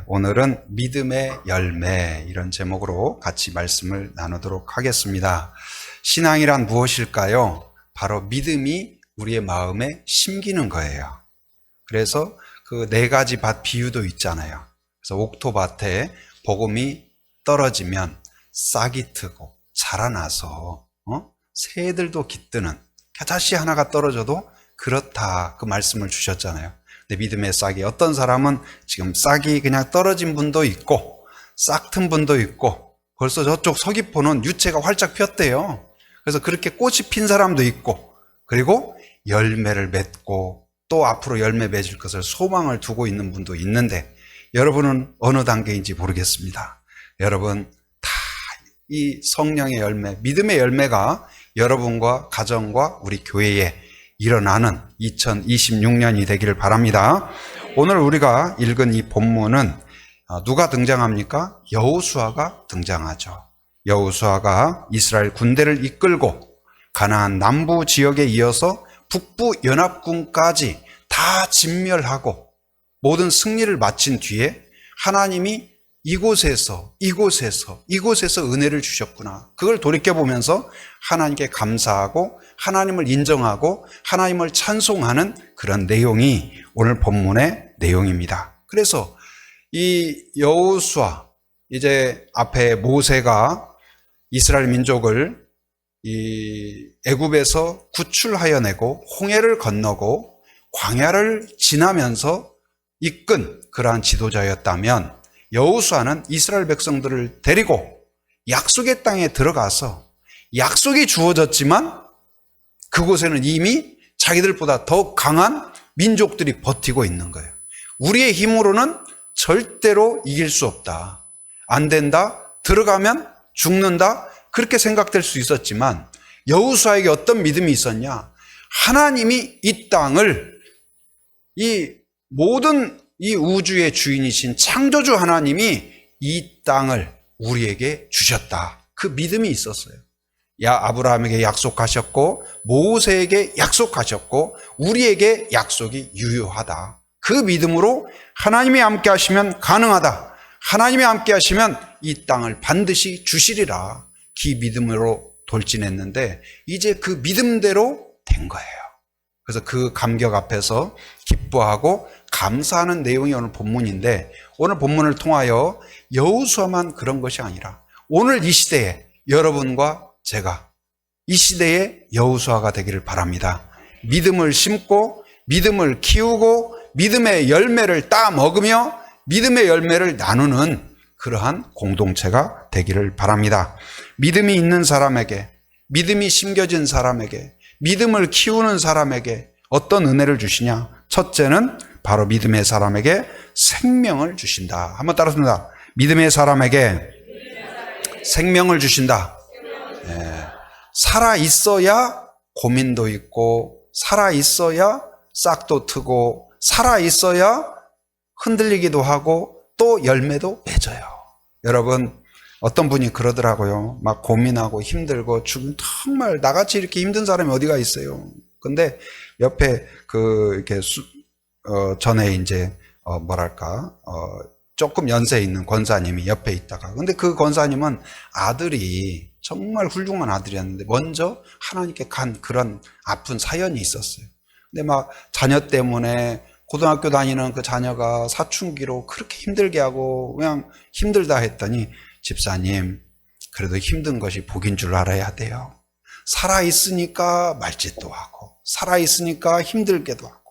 오늘은 믿음의 열매 이런 제목으로 같이 말씀을 나누도록 하겠습니다. 신앙이란 무엇일까요? 바로 믿음이 우리의 마음에 심기는 거예요. 그래서 그 4가지 밭 비유도 있잖아요. 그래서 옥토밭에 복음이 떨어지면 싹이 트고 자라나서 새들도 깃드는 겨자씨 하나가 떨어져도 그렇다, 그 말씀을 주셨잖아요. 근데 믿음의 싹이, 어떤 사람은 지금 싹이 그냥 떨어진 분도 있고 싹 튼 분도 있고 벌써 저쪽 서귀포는 유채가 활짝 폈대요. 그래서 그렇게 꽃이 핀 사람도 있고, 그리고 열매를 맺고 또 앞으로 열매 맺을 것을 소망을 두고 있는 분도 있는데, 여러분은 어느 단계인지 모르겠습니다. 여러분 다 이 성령의 열매, 믿음의 열매가 여러분과 가정과 우리 교회에 일어나는 2026년이 되기를 바랍니다. 오늘 우리가 읽은 이 본문은 누가 등장합니까? 여호수아가 등장하죠. 여호수아가 이스라엘 군대를 이끌고 가나안 남부 지역에 이어서 북부 연합군까지 다 진멸하고 모든 승리를 마친 뒤에 하나님이 이곳에서 은혜를 주셨구나, 그걸 돌이켜보면서 하나님께 감사하고 하나님을 인정하고 하나님을 찬송하는 그런 내용이 오늘 본문의 내용입니다. 그래서 이 여호수아, 이제 앞에 모세가 이스라엘 민족을 이 애굽에서 구출하여 내고 홍해를 건너고 광야를 지나면서 이끈 그러한 지도자였다면, 여호수아는 이스라엘 백성들을 데리고 약속의 땅에 들어가서 약속이 주어졌지만 그곳에는 이미 자기들보다 더 강한 민족들이 버티고 있는 거예요. 우리의 힘으로는 절대로 이길 수 없다, 안 된다, 들어가면 죽는다, 그렇게 생각될 수 있었지만 여호수아에게 어떤 믿음이 있었냐? 하나님이 이 땅을, 이 모든 이 우주의 주인이신 창조주 하나님이 이 땅을 우리에게 주셨다, 그 믿음이 있었어요. 아브라함에게 약속하셨고 모세에게 약속하셨고 우리에게 약속이 유효하다, 그 믿음으로 하나님이 함께 하시면 가능하다, 하나님이 함께 하시면 이 땅을 반드시 주시리라, 그 믿음으로 돌진했는데 이제 그 믿음대로 된 거예요. 그래서 그 감격 앞에서 기뻐하고 감사하는 내용이 오늘 본문인데, 오늘 본문을 통하여 여호수아만 그런 것이 아니라 오늘 이 시대에 여러분과 제가 이 시대의 여호수아가 되기를 바랍니다. 믿음을 심고 믿음을 키우고 믿음의 열매를 따 먹으며 믿음의 열매를 나누는 그러한 공동체가 되기를 바랍니다. 믿음이 있는 사람에게, 믿음이 심겨진 사람에게, 믿음을 키우는 사람에게 어떤 은혜를 주시냐? 첫째는 바로 믿음의 사람에게 생명을 주신다. 한번 따라합니다. 믿음의 사람에게 생명을 주신다. 살아 있어야 고민도 있고, 살아 있어야 싹도 트고, 살아 있어야 흔들리기도 하고 또 열매도 맺어요. 여러분, 어떤 분이 그러더라고요. 막 고민하고 힘들고 정말 나같이 이렇게 힘든 사람이 어디가 있어요. 근데 옆에 이렇게 전에 이제 조금 연세 있는 권사님이 옆에 있다가, 근데 그 권사님은 아들이 정말 훌륭한 아들이었는데 먼저 하나님께 간 그런 아픈 사연이 있었어요. 근데 막 자녀 때문에 고등학교 다니는 그 자녀가 사춘기로 그렇게 힘들게 하고 그냥 힘들다 했더니, 집사님, 그래도 힘든 것이 복인 줄 알아야 돼요. 살아있으니까 말짓도 하고 살아있으니까 힘들게도 하고.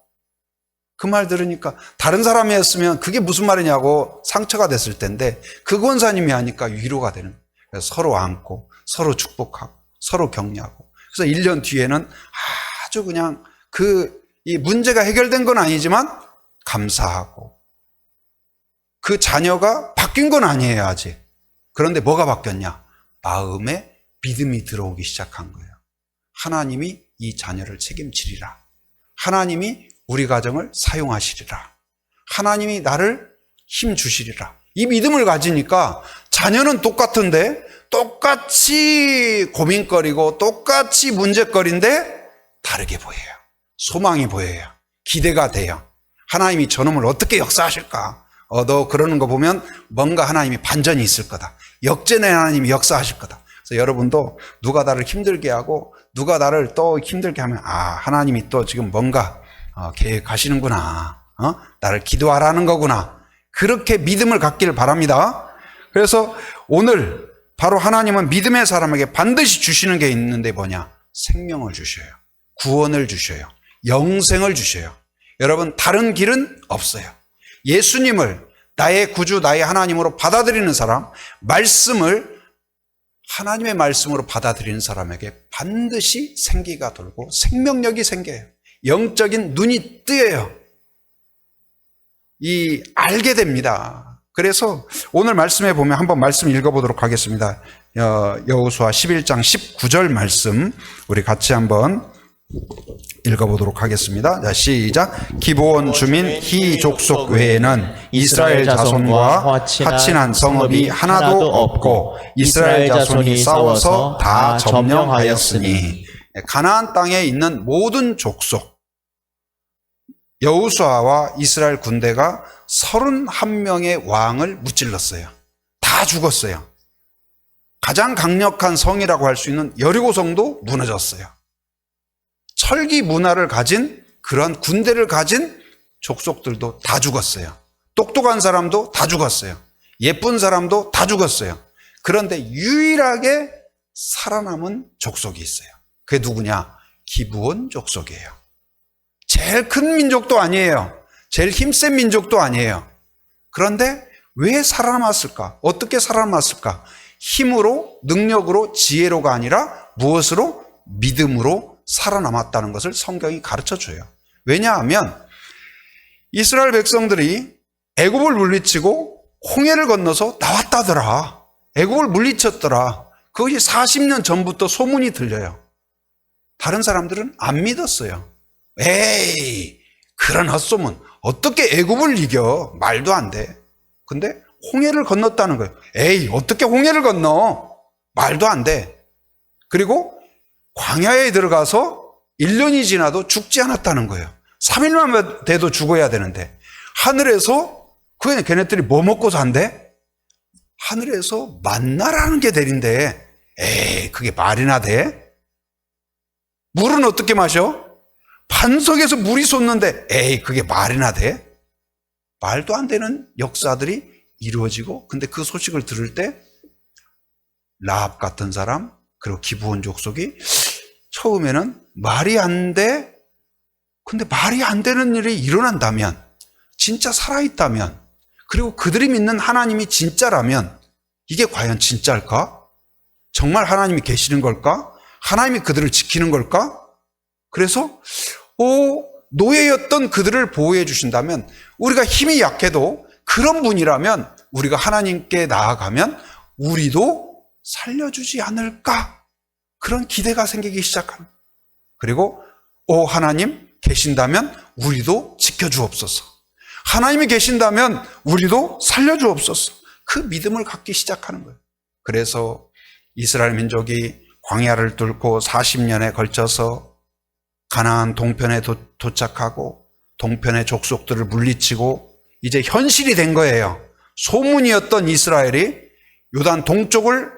그 말 들으니까 다른 사람이었으면 그게 무슨 말이냐고 상처가 됐을 텐데, 그 권사님이 하니까 위로가 되는 거예요. 그래서 서로 안고 서로 축복하고 서로 격려하고, 그래서 1년 뒤에는 아주 그냥 이 문제가 해결된 건 아니지만 감사하고, 그 자녀가 바뀐 건 아니에요 아직. 그런데 뭐가 바뀌었냐? 마음에 믿음이 들어오기 시작한 거예요. 하나님이 이 자녀를 책임지리라, 하나님이 우리 가정을 사용하시리라, 하나님이 나를 힘 주시리라, 이 믿음을 가지니까 자녀는 똑같은데 똑같이 고민거리고 똑같이 문제거리인데 다르게 보여요. 소망이 보여요. 기대가 돼요. 하나님이 저놈을 어떻게 역사하실까? 너 그러는 거 보면 뭔가 하나님이 반전이 있을 거다. 역전의 하나님이 역사하실 거다. 그래서 여러분도 누가 나를 힘들게 하고 누가 나를 또 힘들게 하면 하나님이 또 지금 뭔가 계획하시는구나. 나를 기도하라는 거구나. 그렇게 믿음을 갖기를 바랍니다. 그래서 오늘 바로 하나님은 믿음의 사람에게 반드시 주시는 게 있는데 뭐냐? 생명을 주셔요. 구원을 주셔요. 영생을 주셔요. 여러분, 다른 길은 없어요. 예수님을 나의 구주, 나의 하나님으로 받아들이는 사람, 말씀을 하나님의 말씀으로 받아들이는 사람에게 반드시 생기가 돌고 생명력이 생겨요. 영적인 눈이 뜨여요. 알게 됩니다. 그래서 오늘 말씀에 보면 한번 말씀 읽어보도록 하겠습니다. 여호수아 11장 19절 말씀 우리 같이 한번 읽어보도록 하겠습니다. 자, 시작. 기브온 주민 히 족속 외에는 이스라엘 자손과 화친한 성읍이 하나도 없고 이스라엘 자손이 싸워서 다 점령하였으니. 가나안 땅에 있는 모든 족속, 여호수아와 이스라엘 군대가 31명의 왕을 무찔렀어요. 다 죽었어요. 가장 강력한 성이라고 할 수 있는 여리고성도 무너졌어요. 철기 문화를 가진 그런 군대를 가진 족속들도 다 죽었어요. 똑똑한 사람도 다 죽었어요. 예쁜 사람도 다 죽었어요. 그런데 유일하게 살아남은 족속이 있어요. 그게 누구냐? 기브온 족속이에요. 제일 큰 민족도 아니에요. 제일 힘센 민족도 아니에요. 그런데 왜 살아남았을까? 어떻게 살아남았을까? 힘으로, 능력으로, 지혜로가 아니라 무엇으로? 믿음으로 살아남았다는 것을 성경이 가르쳐줘요. 왜냐하면 이스라엘 백성들이 애굽을 물리치고 홍해를 건너서 나왔다더라. 애굽을 물리쳤더라. 그것이 40년 전부터 소문이 들려요. 다른 사람들은 안 믿었어요. 에이, 그런 헛소문. 어떻게 애굽을 이겨? 말도 안 돼. 근데 홍해를 건넜다는 거예요. 에이, 어떻게 홍해를 건너? 말도 안 돼. 그리고 광야에 들어가서 1년이 지나도 죽지 않았다는 거예요. 3일만 돼도 죽어야 되는데 하늘에서 걔네들이 뭐 먹고 산대? 하늘에서 만나라는 게 내린대. 에이, 그게 말이나 돼? 물은 어떻게 마셔? 반석에서 물이 솟는데 에이, 그게 말이나 돼? 말도 안 되는 역사들이 이루어지고, 근데 그 소식을 들을 때 라합 같은 사람, 그리고 기브온 족속이 처음에는 말이 안 돼. 근데 말이 안 되는 일이 일어난다면, 진짜 살아있다면, 그리고 그들이 믿는 하나님이 진짜라면 이게 과연 진짜일까? 정말 하나님이 계시는 걸까? 하나님이 그들을 지키는 걸까? 그래서 노예였던 그들을 보호해 주신다면, 우리가 힘이 약해도 그런 분이라면 우리가 하나님께 나아가면 우리도 살려주지 않을까? 그런 기대가 생기기 시작합니다. 그리고 하나님 계신다면 우리도 지켜주옵소서. 하나님이 계신다면 우리도 살려주옵소서. 그 믿음을 갖기 시작하는 거예요. 그래서 이스라엘 민족이 광야를 뚫고 40년에 걸쳐서 가나안 동편에 도착하고 동편의 족속들을 물리치고 이제 현실이 된 거예요. 소문이었던 이스라엘이 요단 동쪽을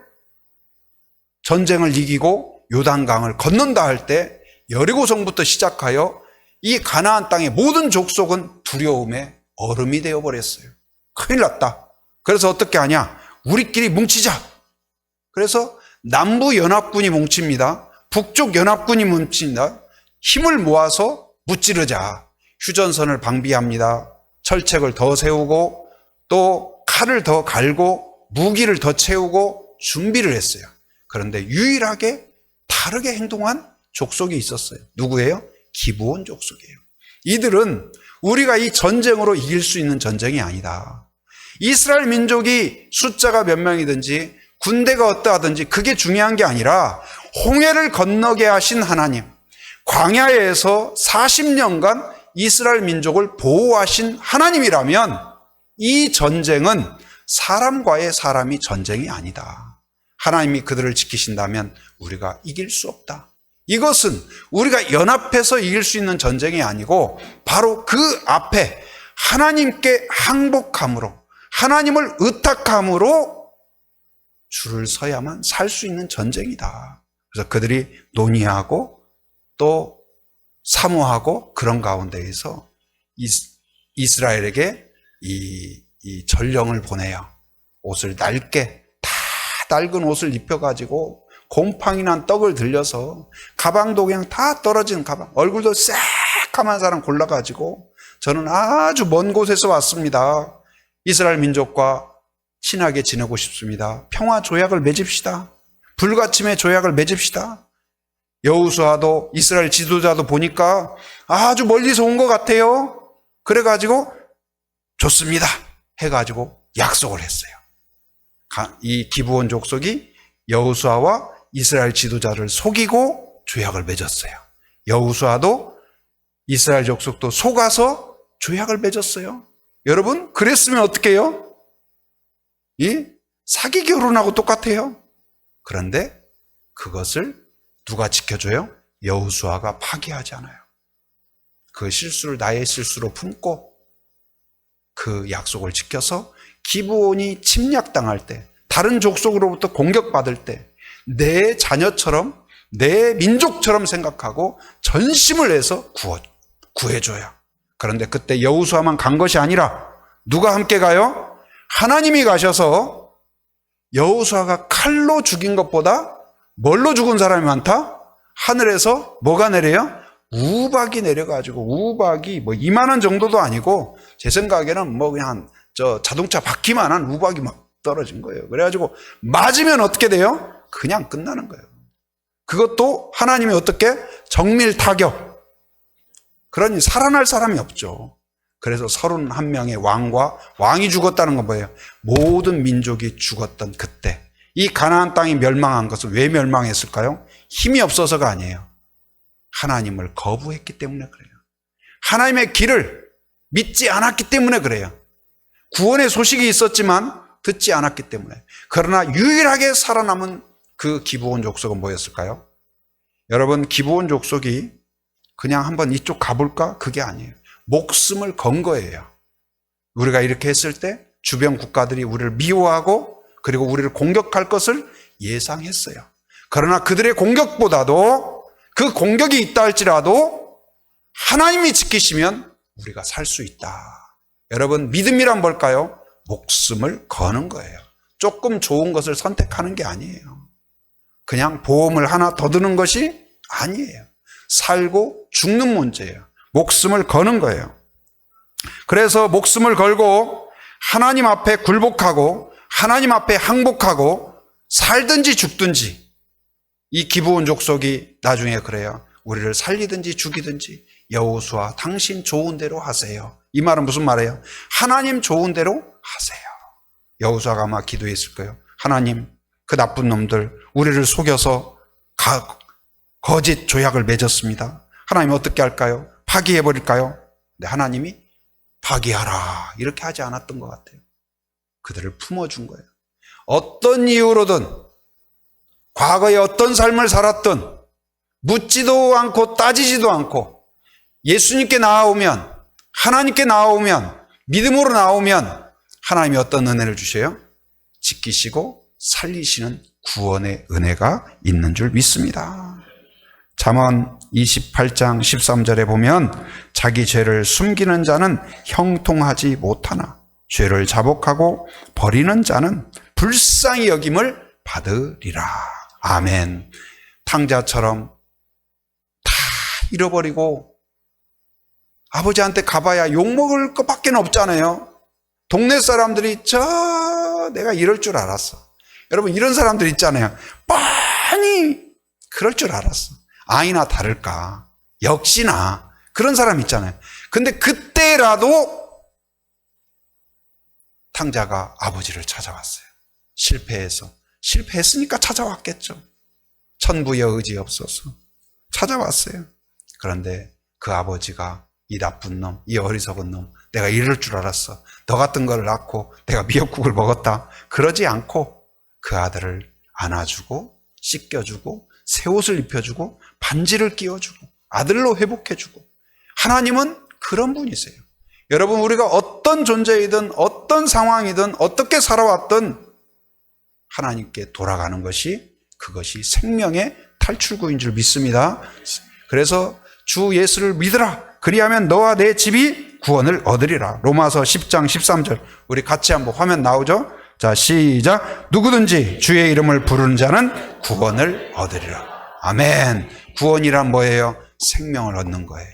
전쟁을 이기고 요단강을 건넌다 할 때 여리고성부터 시작하여 이 가나안 땅의 모든 족속은 두려움에 얼음이 되어버렸어요. 큰일 났다. 그래서 어떻게 하냐? 우리끼리 뭉치자. 그래서 남부 연합군이 뭉칩니다. 북쪽 연합군이 뭉친다. 힘을 모아서 무찌르자. 휴전선을 방비합니다. 철책을 더 세우고 또 칼을 더 갈고 무기를 더 채우고 준비를 했어요. 그런데 유일하게 다르게 행동한 족속이 있었어요. 누구예요? 기브온 족속이에요. 이들은 우리가 이 전쟁으로 이길 수 있는 전쟁이 아니다. 이스라엘 민족이 숫자가 몇 명이든지 군대가 어떠하든지 그게 중요한 게 아니라 홍해를 건너게 하신 하나님, 광야에서 40년간 이스라엘 민족을 보호하신 하나님이라면 이 전쟁은 사람과의 사람이 전쟁이 아니다. 하나님이 그들을 지키신다면 우리가 이길 수 없다. 이것은 우리가 연합해서 이길 수 있는 전쟁이 아니고 바로 그 앞에 하나님께 항복함으로, 하나님을 의탁함으로 줄을 서야만 살 수 있는 전쟁이다. 그래서 그들이 논의하고 또 사모하고 그런 가운데에서 이스라엘에게 이 전령을 보내요. 옷을 낡게, 다 낡은 옷을 입혀가지고 곰팡이 난 떡을 들려서 가방도 그냥 다 떨어진 가방, 얼굴도 새까만 사람 골라가지고 저는 아주 먼 곳에서 왔습니다. 이스라엘 민족과 친하게 지내고 싶습니다. 평화 조약을 맺읍시다. 불가침의 조약을 맺읍시다. 여호수아도 이스라엘 지도자도 보니까 아주 멀리서 온 것 같아요. 그래가지고 좋습니다 해가지고 약속을 했어요. 이 기브온 족속이 여호수아와 이스라엘 지도자를 속이고 조약을 맺었어요. 여호수아도 이스라엘 족속도 속아서 조약을 맺었어요. 여러분, 그랬으면 어떻게 해요? 사기 결혼하고 똑같아요. 그런데 그것을 누가 지켜줘요? 여호수아가 파기하지 않아요. 그 실수를 나의 실수로 품고 그 약속을 지켜서 기브온이 침략당할 때, 다른 족속으로부터 공격받을 때 내 자녀처럼, 내 민족처럼 생각하고 전심을 해서 구해줘요. 그런데 그때 여호수아만 간 것이 아니라 누가 함께 가요? 하나님이 가셔서 여호수아가 칼로 죽인 것보다 뭘로 죽은 사람이 많다? 하늘에서 뭐가 내려요? 우박이 내려가지고, 우박이 뭐 이만한 정도도 아니고 제 생각에는 뭐 그냥 자동차 바퀴만한 우박이 막 떨어진 거예요. 그래가지고 맞으면 어떻게 돼요? 그냥 끝나는 거예요. 그것도 하나님이 어떻게? 정밀 타격. 그러니 살아날 사람이 없죠. 그래서 31명의 왕이 죽었다는 건 뭐예요? 모든 민족이 죽었던 그때, 이 가나안 땅이 멸망한 것은 왜 멸망했을까요? 힘이 없어서가 아니에요. 하나님을 거부했기 때문에 그래요. 하나님의 길을 믿지 않았기 때문에 그래요. 구원의 소식이 있었지만 듣지 않았기 때문에. 그러나 유일하게 살아남은 그 기브온 족속은 뭐였을까요? 여러분, 기브온 족속이 그냥 한번 이쪽 가볼까? 그게 아니에요. 목숨을 건 거예요. 우리가 이렇게 했을 때 주변 국가들이 우리를 미워하고 그리고 우리를 공격할 것을 예상했어요. 그러나 그들의 공격보다도, 그 공격이 있다 할지라도 하나님이 지키시면 우리가 살 수 있다. 여러분, 믿음이란 뭘까요? 목숨을 거는 거예요. 조금 좋은 것을 선택하는 게 아니에요. 그냥 보험을 하나 더 드는 것이 아니에요. 살고 죽는 문제예요. 목숨을 거는 거예요. 그래서 목숨을 걸고 하나님 앞에 굴복하고 하나님 앞에 항복하고 살든지 죽든지, 이 기브온 족속이 나중에 그래요. 우리를 살리든지 죽이든지 여호수아 당신 좋은 대로 하세요. 이 말은 무슨 말이에요? 하나님 좋은 대로 하세요. 여호수아가 아마 기도했을 거예요. 하나님, 그 나쁜 놈들 우리를 속여서 거짓 조약을 맺었습니다. 하나님 어떻게 할까요? 파기해버릴까요? 근데 하나님이 파기하라 이렇게 하지 않았던 것 같아요. 그들을 품어준 거예요. 어떤 이유로든, 과거에 어떤 삶을 살았든 묻지도 않고 따지지도 않고 예수님께 나아오면, 하나님께 나아오면, 믿음으로 나오면 하나님이 어떤 은혜를 주셔요? 지키시고 살리시는 구원의 은혜가 있는 줄 믿습니다. 잠언 28장 13절에 보면 자기 죄를 숨기는 자는 형통하지 못하나 죄를 자복하고 버리는 자는 불쌍히 여김을 받으리라. 아멘. 탕자처럼 다 잃어버리고 아버지한테 가봐야 욕먹을 것밖에 없잖아요. 동네 사람들이 내가 이럴 줄 알았어. 여러분, 이런 사람들 있잖아요. 뻔히 그럴 줄 알았어. 아니나 다를까, 역시나 그런 사람 있잖아요. 근데 그때라도 탕자가 아버지를 찾아왔어요. 실패했으니까 찾아왔겠죠. 천부의 의지 없어서 찾아왔어요. 그런데 그 아버지가 이 나쁜 놈, 이 어리석은 놈, 내가 이럴 줄 알았어. 너 같은 걸 낳고 내가 미역국을 먹었다. 그러지 않고 그 아들을 안아주고 씻겨주고 새 옷을 입혀주고 반지를 끼워주고 아들로 회복해주고. 하나님은 그런 분이세요. 여러분, 우리가 어떤 존재이든 어떤 상황이든 어떻게 살아왔든 하나님께 돌아가는 것이, 그것이 생명의 탈출구인 줄 믿습니다. 그래서 주 예수를 믿으라. 그리하면 너와 내 집이 구원을 얻으리라. 로마서 10장 13절. 우리 같이 한번 화면 나오죠? 자, 시작. 누구든지 주의 이름을 부르는 자는 구원을 얻으리라. 아멘. 구원이란 뭐예요? 생명을 얻는 거예요.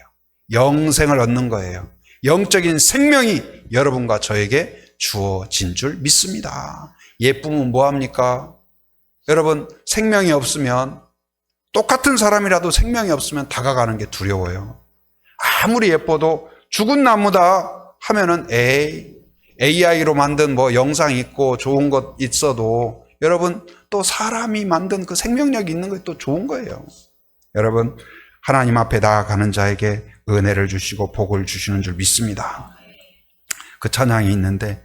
영생을 얻는 거예요. 영적인 생명이 여러분과 저에게 주어진 줄 믿습니다. 예쁨은 뭐합니까? 여러분, 생명이 없으면, 똑같은 사람이라도 생명이 없으면 다가가는 게 두려워요. 아무리 예뻐도 죽은 나무다 하면은 AI로 만든 뭐 영상 있고 좋은 것 있어도 여러분, 또 사람이 만든 그 생명력이 있는 게 또 좋은 거예요. 여러분, 하나님 앞에 나아가는 자에게 은혜를 주시고 복을 주시는 줄 믿습니다. 그 찬양이 있는데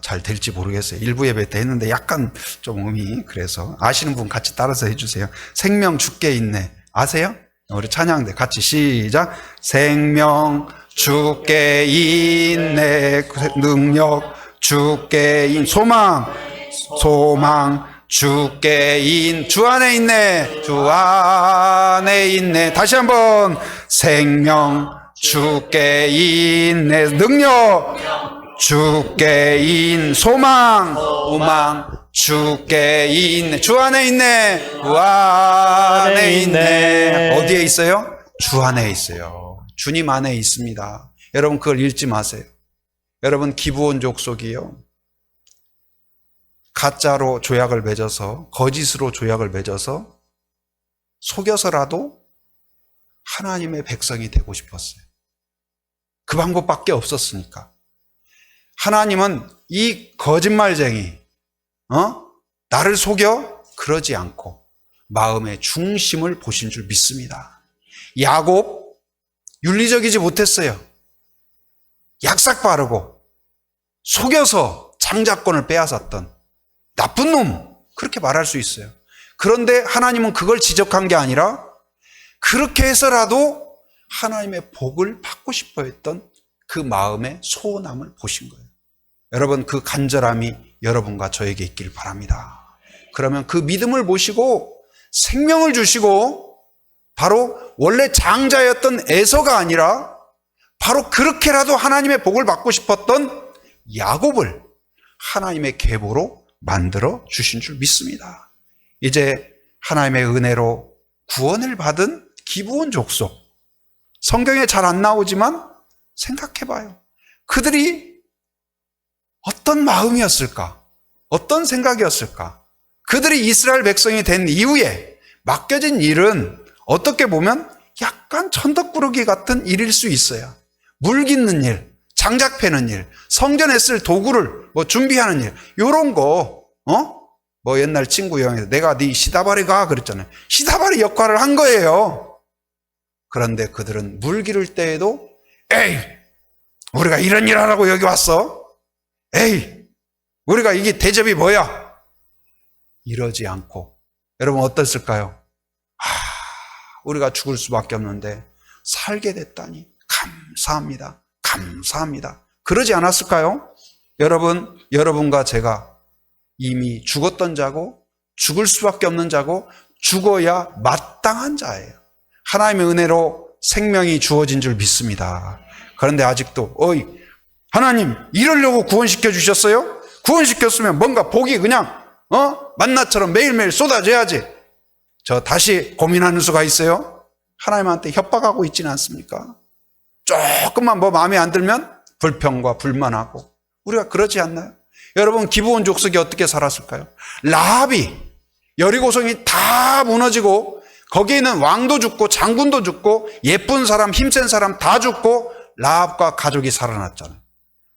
잘 될지 모르겠어요. 일부 예배 때 했는데 약간 좀 음이, 그래서 아시는 분 같이 따라서 해주세요. 생명 주께 있네. 아세요? 우리 찬양대 같이 시작. 생명 주께 있네. 능력 주께 있네. 소망 주께 있네. 주 안에 있네. 주 안에 있네. 다시 한번. 생명 주께 있네. 능력 주께 있네. 소망 주께 있네. 주 안에 있네. 주 안에 있네. 어디에 있어요? 주 안에 있어요. 주님 안에 있습니다. 여러분, 그걸 잊지 마세요. 여러분, 기브온 족속이요, 가짜로 조약을 맺어서, 거짓으로 조약을 맺어서 속여서라도 하나님의 백성이 되고 싶었어요. 그 방법밖에 없었으니까. 하나님은 이 거짓말쟁이, 나를 속여? 그러지 않고 마음의 중심을 보신 줄 믿습니다. 야곱, 윤리적이지 못했어요. 약삭 바르고 속여서 장자권을 빼앗았던 나쁜 놈, 그렇게 말할 수 있어요. 그런데 하나님은 그걸 지적한 게 아니라 그렇게 해서라도 하나님의 복을 받고 싶어 했던 그 마음의 소원함을 보신 거예요. 여러분, 그 간절함이 여러분과 저에게 있길 바랍니다. 그러면 그 믿음을 보시고 생명을 주시고, 바로 원래 장자였던 에서가 아니라 바로 그렇게라도 하나님의 복을 받고 싶었던 야곱을 하나님의 계보로 만들어 주신 줄 믿습니다. 이제 하나님의 은혜로 구원을 받은 기브온 족속, 성경에 잘 안 나오지만 생각해봐요. 그들이 어떤 마음이었을까? 어떤 생각이었을까? 그들이 이스라엘 백성이 된 이후에 맡겨진 일은 어떻게 보면 약간 천덕꾸러기 같은 일일 수 있어요. 물 깃는 일, 장작 패는 일, 성전에 쓸 도구를 준비하는 일, 요런 거, 옛날 친구 형에서 내가 네 시다바리 가 그랬잖아요. 시다바리 역할을 한 거예요. 그런데 그들은 물 기를 때에도 에이, 우리가 이런 일 하라고 여기 왔어? 에이, 우리가 이게 대접이 뭐야? 이러지 않고, 여러분 어땠을까요? 우리가 죽을 수밖에 없는데 살게 됐다니 감사합니다. 감사합니다. 그러지 않았을까요? 여러분, 여러분과 제가 이미 죽었던 자고 죽을 수밖에 없는 자고 죽어야 마땅한 자예요. 하나님의 은혜로 생명이 주어진 줄 믿습니다. 그런데 아직도 하나님 이러려고 구원시켜 주셨어요? 구원시켰으면 뭔가 복이 그냥 만나처럼 매일매일 쏟아져야지. 저 다시 고민하는 수가 있어요. 하나님한테 협박하고 있지는 않습니까? 조금만 마음에 안 들면 불평과 불만하고. 우리가 그러지 않나요? 여러분, 기브온 족속이 어떻게 살았을까요? 라합이, 여리고성이 다 무너지고 거기에 있는 왕도 죽고 장군도 죽고 예쁜 사람, 힘센 사람 다 죽고 라합과 가족이 살아났잖아요.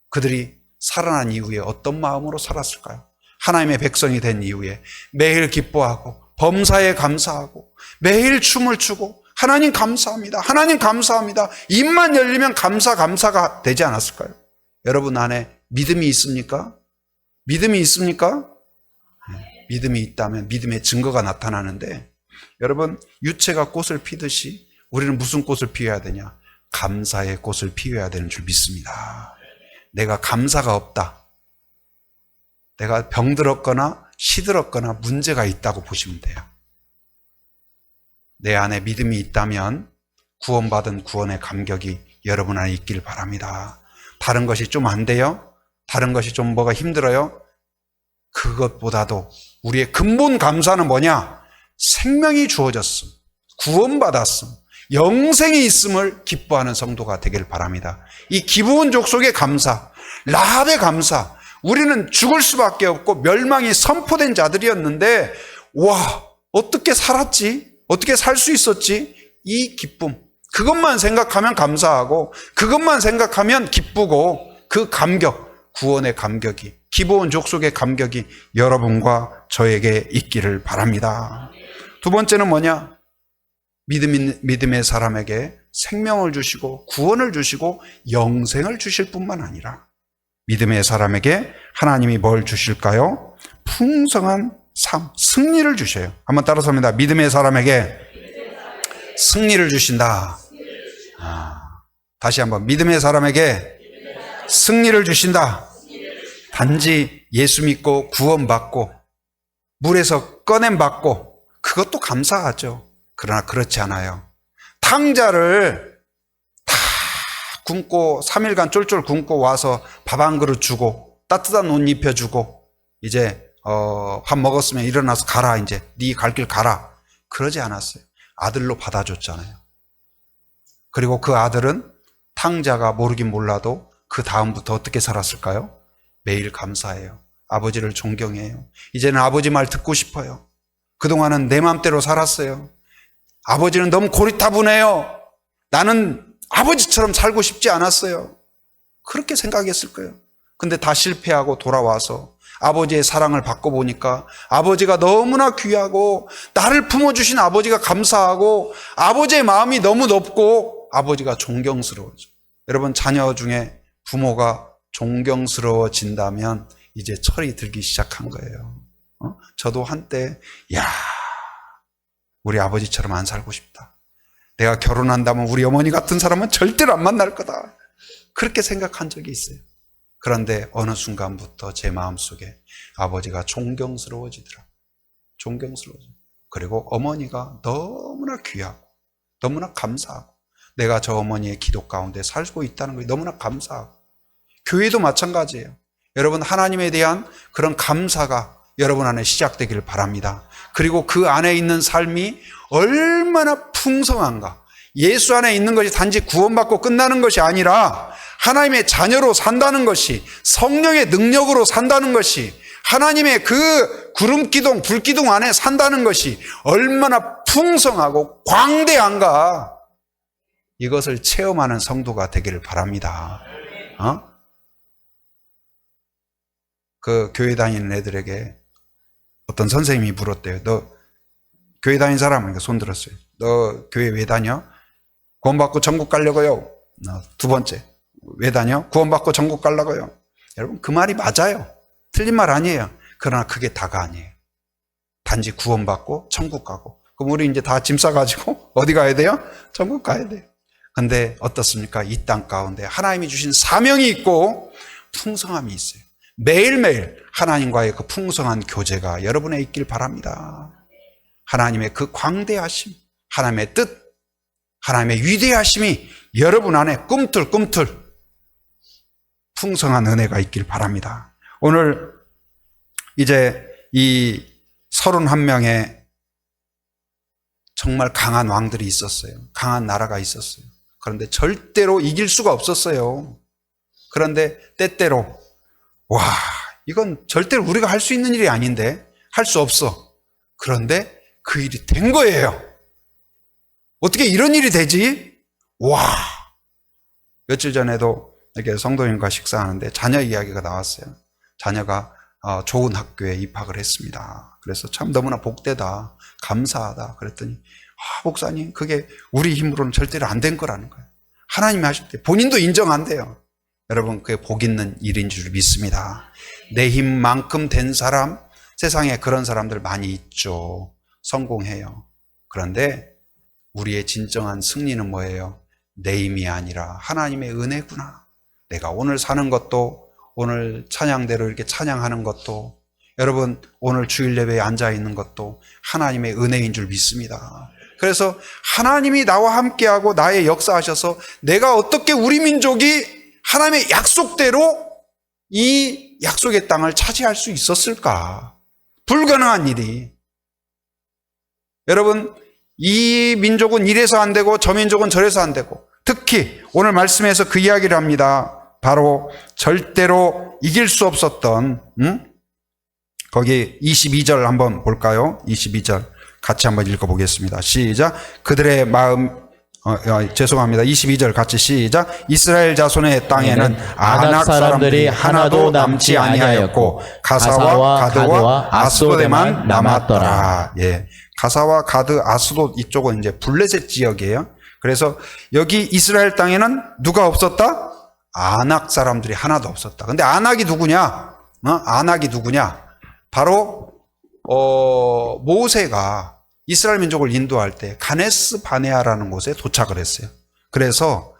그들이 살아난 이후에 어떤 마음으로 살았을까요? 하나님의 백성이 된 이후에 매일 기뻐하고 범사에 감사하고 매일 춤을 추고 하나님 감사합니다. 하나님 감사합니다. 입만 열리면 감사가 되지 않았을까요? 여러분 안에 믿음이 있습니까? 믿음이 있습니까? 믿음이 있다면 믿음의 증거가 나타나는데, 여러분, 유채가 꽃을 피듯이 우리는 무슨 꽃을 피워야 되냐? 감사의 꽃을 피워야 되는 줄 믿습니다. 내가 감사가 없다, 내가 병들었거나 시들었거나 문제가 있다고 보시면 돼요. 내 안에 믿음이 있다면 구원받은 구원의 감격이 여러분 안에 있길 바랍니다. 다른 것이 좀 안 돼요? 다른 것이 좀 뭐가 힘들어요? 그것보다도 우리의 근본 감사는 뭐냐? 생명이 주어졌음, 구원받았음, 영생이 있음을 기뻐하는 성도가 되길 바랍니다. 이 기브온 족속의 감사, 라합의 감사, 우리는 죽을 수밖에 없고 멸망이 선포된 자들이었는데 와, 어떻게 살았지? 어떻게 살 수 있었지? 이 기쁨, 그것만 생각하면 감사하고 그것만 생각하면 기쁘고 그 감격, 구원의 감격이, 기브온 족속의 감격이 여러분과 저에게 있기를 바랍니다. 두 번째는 뭐냐? 믿음의 사람에게 생명을 주시고 구원을 주시고 영생을 주실 뿐만 아니라 믿음의 사람에게 하나님이 뭘 주실까요? 풍성한 삶, 승리를 주셔요. 한번 따라서 합니다. 믿음의 사람에게 승리를 주신다. 다시 한번, 믿음의 사람에게 승리를 주신다. 단지 예수 믿고 구원받고 물에서 꺼냄받고 그것도 감사하죠. 그러나 그렇지 않아요. 탕자를 다 굶고 3일간 쫄쫄 굶고 와서 밥 한 그릇 주고 따뜻한 옷 입혀주고 이제 밥 먹었으면 일어나서 가라, 이제 네 갈 길 가라, 그러지 않았어요. 아들로 받아줬잖아요. 그리고 그 아들은 탕자가 모르긴 몰라도 그 다음부터 어떻게 살았을까요? 매일 감사해요. 아버지를 존경해요. 이제는 아버지 말 듣고 싶어요. 그동안은 내 맘대로 살았어요. 아버지는 너무 고리타분해요. 나는 아버지처럼 살고 싶지 않았어요. 그렇게 생각했을 거예요. 근데 다 실패하고 돌아와서 아버지의 사랑을 받고 보니까 아버지가 너무나 귀하고 나를 품어주신 아버지가 감사하고 아버지의 마음이 너무 높고 아버지가 존경스러워져. 여러분, 자녀 중에 부모가 존경스러워진다면 이제 철이 들기 시작한 거예요. 저도 한때 우리 아버지처럼 안 살고 싶다. 내가 결혼한다면 우리 어머니 같은 사람은 절대로 안 만날 거다. 그렇게 생각한 적이 있어요. 그런데 어느 순간부터 제 마음속에 아버지가 존경스러워지더라. 존경스러워져. 그리고 어머니가 너무나 귀하고 너무나 감사하고 내가 저 어머니의 기도 가운데 살고 있다는 것이 너무나 감사하고, 교회도 마찬가지예요. 여러분, 하나님에 대한 그런 감사가 여러분 안에 시작되기를 바랍니다. 그리고 그 안에 있는 삶이 얼마나 풍성한가. 예수 안에 있는 것이 단지 구원받고 끝나는 것이 아니라 하나님의 자녀로 산다는 것이, 성령의 능력으로 산다는 것이, 하나님의 그 구름기둥, 불기둥 안에 산다는 것이 얼마나 풍성하고 광대한가. 이것을 체험하는 성도가 되기를 바랍니다. 그 교회 다니는 애들에게 어떤 선생님이 물었대요. 너 교회 다니는 사람이니까 손 들었어요. 너 교회 왜 다녀? 구원받고 천국 가려고요. 두 번째, 왜 다녀? 구원받고 천국 가려고요. 여러분, 그 말이 맞아요. 틀린 말 아니에요. 그러나 그게 다가 아니에요. 단지 구원받고 천국 가고. 그럼 우리 이제 다 짐 싸가지고 어디 가야 돼요? 천국 가야 돼요. 근데 어떻습니까? 이 땅 가운데 하나님이 주신 사명이 있고 풍성함이 있어요. 매일매일 하나님과의 그 풍성한 교제가 여러분에 있길 바랍니다. 하나님의 그 광대하심, 하나님의 뜻, 하나님의 위대하심이 여러분 안에 꿈틀꿈틀 풍성한 은혜가 있길 바랍니다. 오늘 이제 이 31명의 정말 강한 왕들이 있었어요. 강한 나라가 있었어요. 그런데 절대로 이길 수가 없었어요. 그런데 때때로 이건 절대로 우리가 할 수 있는 일이 아닌데, 할 수 없어. 그런데 그 일이 된 거예요. 어떻게 이런 일이 되지? 며칠 전에도 이렇게 성도님과 식사하는데 자녀 이야기가 나왔어요. 자녀가 좋은 학교에 입학을 했습니다. 그래서 참 너무나 복되다, 감사하다 그랬더니 목사님, 그게 우리 힘으로는 절대로 안 된 거라는 거예요. 하나님이 하셨대요. 본인도 인정한대요. 여러분, 그게 복 있는 일인 줄 믿습니다. 내 힘만큼 된 사람, 세상에 그런 사람들 많이 있죠. 성공해요. 그런데 우리의 진정한 승리는 뭐예요? 내 힘이 아니라 하나님의 은혜구나. 내가 오늘 사는 것도, 오늘 찬양대로 이렇게 찬양하는 것도, 여러분 오늘 주일 예배에 앉아 있는 것도 하나님의 은혜인 줄 믿습니다. 그래서 하나님이 나와 함께하고 나의 역사하셔서 내가 어떻게 우리 민족이 하나님의 약속대로 이 약속의 땅을 차지할 수 있었을까? 불가능한 일이. 여러분, 이 민족은 이래서 안 되고 저 민족은 저래서 안 되고, 특히 오늘 말씀에서 그 이야기를 합니다. 바로 절대로 이길 수 없었던, 거기 22절 한번 볼까요? 22절 같이 한번 읽어보겠습니다. 시작. 그들의 마음, 죄송합니다. 22절 같이 시작. 이스라엘 자손의 땅에는 아낙 사람들이 하나도 남지 아니하였고 가사와 가드와 아스돗에만 남았더라. 예, 가사와 가드, 아스돗 이쪽은 이제 블레셋 지역이에요. 그래서 여기 이스라엘 땅에는 누가 없었다? 아낙 사람들이 하나도 없었다. 근데 아낙이 누구냐? 아낙이 누구냐? 바로 모세가 이스라엘 민족을 인도할 때 가네스 바네아라는 곳에 도착을 했어요. 그래서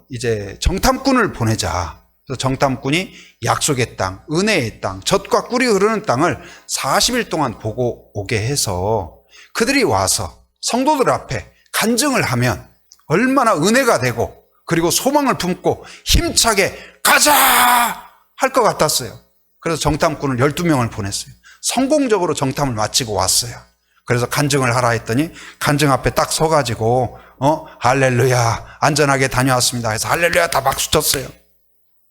이제 정탐꾼을 보내자. 그래서 정탐꾼이 약속의 땅, 은혜의 땅, 젖과 꿀이 흐르는 땅을 40일 동안 보고 오게 해서 그들이 와서 성도들 앞에 간증을 하면 얼마나 은혜가 되고, 그리고 소망을 품고 힘차게 가자 할 것 같았어요. 그래서 정탐꾼을 12명을 보냈어요. 성공적으로 정탐을 마치고 왔어요. 그래서 간증을 하라 했더니 간증 앞에 딱 서가지고 할렐루야 안전하게 다녀왔습니다 해서 할렐루야 다 박수 쳤어요.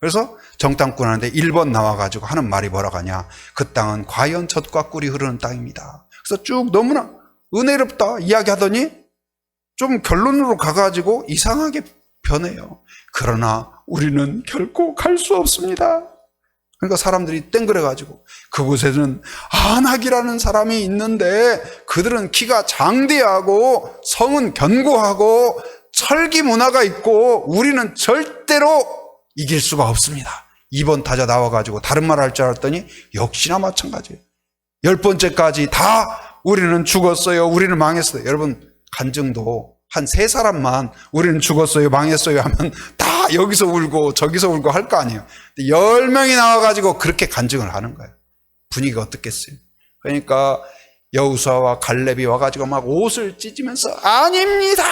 그래서 정탐꾼 하는데 1번 나와가지고 하는 말이 뭐라고 하냐, 그 땅은 과연 젖과 꿀이 흐르는 땅입니다. 그래서 쭉 너무나 은혜롭다 이야기하더니 좀 결론으로 가가지고 이상하게 변해요. 그러나 우리는 결코 갈 수 없습니다. 그러니까 사람들이 땡그래가지고 그곳에는 아낙이라는 사람이 있는데 그들은 키가 장대하고 성은 견고하고 철기 문화가 있고 우리는 절대로 이길 수가 없습니다. 2번 타자 나와가지고 다른 말 할 줄 알았더니 역시나 마찬가지예요. 10번째까지 다 우리는 죽었어요, 우리는 망했어요. 여러분 간증도 한 3사람만 우리는 죽었어요, 망했어요 하면 다 여기서 울고 저기서 울고 할 거 아니에요. 10명이 나와가지고 그렇게 간증을 하는 거예요. 분위기가 어떻겠어요? 그러니까 여호수아와 갈렙이 와가지고 막 옷을 찢으면서 아닙니다,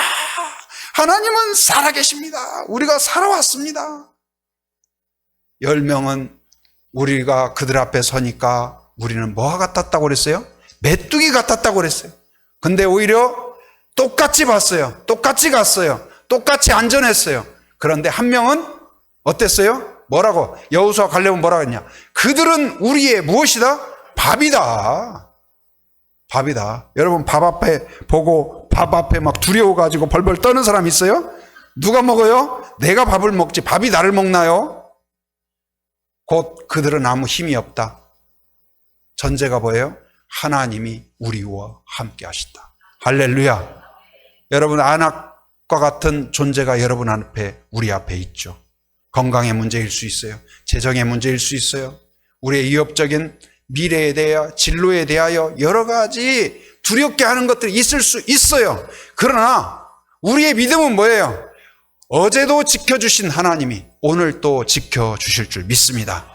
하나님은 살아계십니다, 우리가 살아왔습니다. 10명은 우리가 그들 앞에 서니까 우리는 뭐가 같았다고 그랬어요? 메뚜기 같았다고 그랬어요. 근데 오히려 똑같이 봤어요. 똑같이 갔어요. 똑같이 안전했어요. 그런데 한 명은 어땠어요? 뭐라고? 여호수아 갈렙은 뭐라고 했냐? 그들은 우리의 무엇이다? 밥이다. 밥이다. 여러분 밥 앞에 보고 밥 앞에 막 두려워가지고 벌벌 떠는 사람 있어요? 누가 먹어요? 내가 밥을 먹지 밥이 나를 먹나요? 곧 그들은 아무 힘이 없다. 전제가 뭐예요? 하나님이 우리와 함께 하신다. 할렐루야. 여러분 아낙과 같은 존재가 여러분 앞에, 우리 앞에 있죠. 건강의 문제일 수 있어요. 재정의 문제일 수 있어요. 우리의 위협적인 미래에 대하여, 진로에 대하여 여러 가지 두렵게 하는 것들이 있을 수 있어요. 그러나 우리의 믿음은 뭐예요? 어제도 지켜주신 하나님이 오늘 또 지켜주실 줄 믿습니다.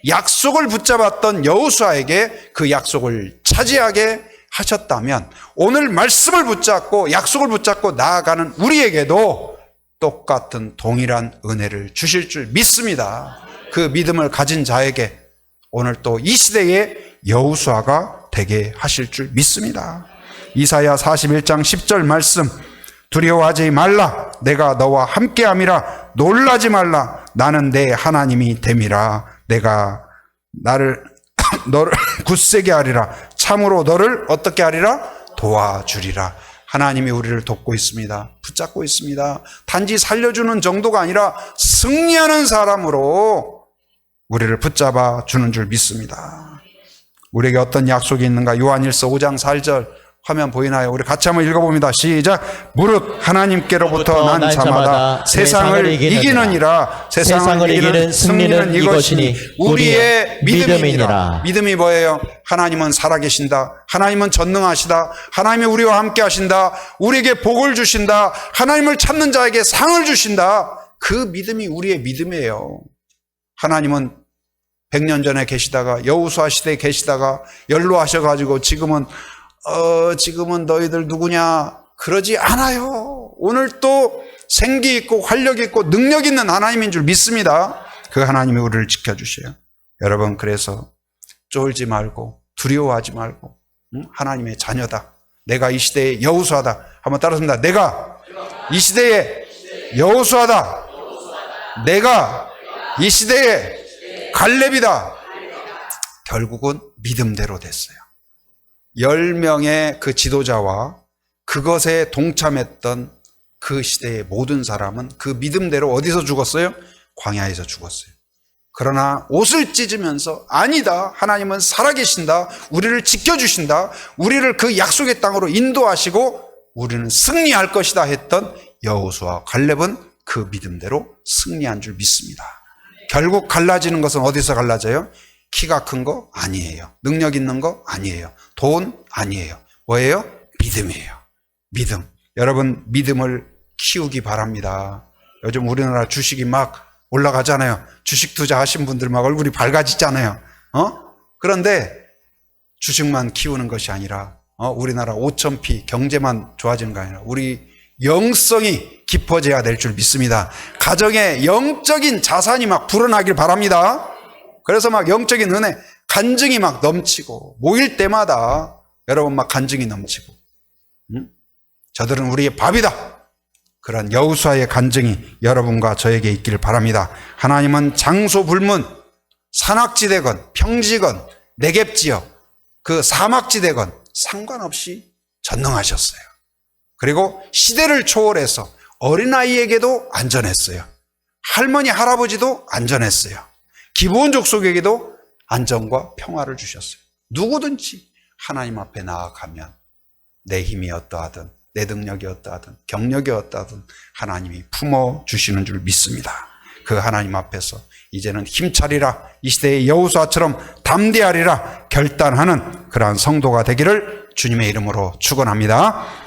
약속을 붙잡았던 여호수아에게 그 약속을 차지하게 하셨다면 오늘 말씀을 붙잡고 약속을 붙잡고 나아가는 우리에게도 똑같은 동일한 은혜를 주실 줄 믿습니다. 그 믿음을 가진 자에게 오늘 또 이 시대의 여호수아가 되게 하실 줄 믿습니다. 이사야 41장 10절 말씀, 두려워하지 말라, 내가 너와 함께함이라, 놀라지 말라, 나는 내 하나님이 됨이라, 내가 너를 굳세게 하리라, 참으로 너를 어떻게 하리라? 도와주리라. 하나님이 우리를 돕고 있습니다. 붙잡고 있습니다. 단지 살려주는 정도가 아니라 승리하는 사람으로 우리를 붙잡아 주는 줄 믿습니다. 우리에게 어떤 약속이 있는가? 요한일서 5장 4절 화면 보이나요? 우리 같이 한번 읽어봅니다. 시작. 무릇 하나님께로부터 난 자마다 세상을 이기느니라. 세상을 이기는 승리는 이것이니 우리의 믿음이니라. 믿음이 뭐예요? 하나님은 살아계신다. 하나님은 전능하시다. 하나님이 우리와 함께 하신다. 우리에게 복을 주신다. 하나님을 찾는 자에게 상을 주신다. 그 믿음이 우리의 믿음이에요. 하나님은 100년 전에 계시다가 여호수아 시대에 계시다가 연로하셔가지고 지금은 너희들 누구냐? 그러지 않아요. 오늘 또 생기 있고 활력 있고 능력 있는 하나님인 줄 믿습니다. 그 하나님이 우리를 지켜주셔요. 여러분, 그래서 쫄지 말고 두려워하지 말고 하나님의 자녀다. 내가 이 시대의 여호수아다. 한번 따라합니다. 내가 이 시대의 여호수아다. 내가 이 시대의 갈렙이다. 결국은 믿음대로 됐어요. 10명의 그 지도자와 그것에 동참했던 그 시대의 모든 사람은 그 믿음대로 어디서 죽었어요? 광야에서 죽었어요. 그러나 옷을 찢으면서 아니다. 하나님은 살아계신다. 우리를 지켜주신다. 우리를 그 약속의 땅으로 인도하시고 우리는 승리할 것이다 했던 여호수아와 갈렙은 그 믿음대로 승리한 줄 믿습니다. 결국 갈라지는 것은 어디서 갈라져요? 키가 큰 거 아니에요. 능력 있는 거 아니에요. 돈 아니에요. 뭐예요? 믿음이에요. 믿음. 여러분, 믿음을 키우기 바랍니다. 요즘 우리나라 주식이 막 올라가잖아요. 주식 투자하신 분들 막 얼굴이 밝아지잖아요. 그런데 주식만 키우는 것이 아니라 우리나라 5,000피 경제만 좋아지는 거 아니라 우리 영성이 깊어져야 될 줄 믿습니다. 가정에 영적인 자산이 막 불어나길 바랍니다. 그래서 막 영적인 은혜, 간증이 막 넘치고 모일 때마다 여러분 막 간증이 넘치고 저들은 우리의 밥이다. 그런 여호수아의 간증이 여러분과 저에게 있기를 바랍니다. 하나님은 장소 불문, 산악지대건 평지건 내갭지역, 그 사막지대건 상관없이 전능하셨어요. 그리고 시대를 초월해서 어린아이에게도 안전했어요. 할머니, 할아버지도 안전했어요. 기브온 족속에게도 안전과 평화를 주셨어요. 누구든지 하나님 앞에 나아가면 내 힘이 어떠하든 내 능력이 어떠하든 경력이 어떠하든 하나님이 품어주시는 줄 믿습니다. 그 하나님 앞에서 이제는 힘차리라, 이 시대의 여호수아처럼 담대하리라 결단하는 그러한 성도가 되기를 주님의 이름으로 축원합니다.